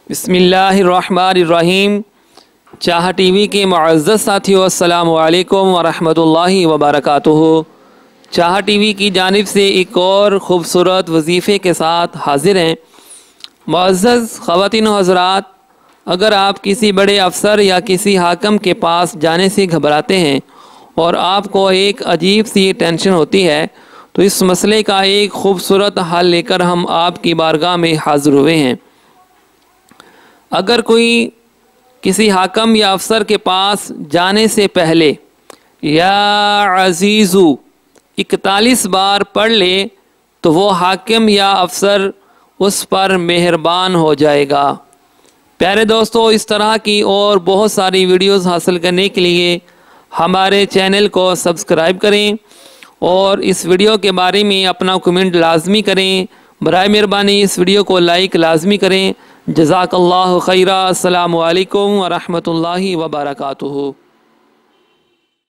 बिस्मिल्लाहिर्रहमानिर्रहीम। चाह टीवी के मुअज़्ज़ज़ साथियों, अस्सलामु अलैकुम वरहमतुल्लाहि वबरकातुहू। चाह टीवी की जानिब से एक और ख़ूबसूरत वजीफ़े के साथ हाजिर हैं। मुअज़्ज़ज़ ख़वातीन व हज़रात, अगर आप किसी बड़े अफसर या किसी हाकम के पास जाने से घबराते हैं और आपको एक अजीब सी टेंशन होती है, तो इस मसले का एक ख़ूबसूरत हल लेकर हम आपकी बारगाह में हाज़िर हुए हैं। अगर कोई किसी हाकम या अफसर के पास जाने से पहले या अज़ीज़ू 41 बार पढ़ ले तो वो हाकिम या अफसर उस पर मेहरबान हो जाएगा। प्यारे दोस्तों, इस तरह की और बहुत सारी वीडियोस हासिल करने के लिए हमारे चैनल को सब्सक्राइब करें और इस वीडियो के बारे में अपना कमेंट लाजमी करें। बराए मेहरबानी इस वीडियो को लाइक लाजमी करें। जज़ाकल्लाहु खैरा। अस्सलामु अलैकुम व रहमतुल्लाहि व बरकातुहू।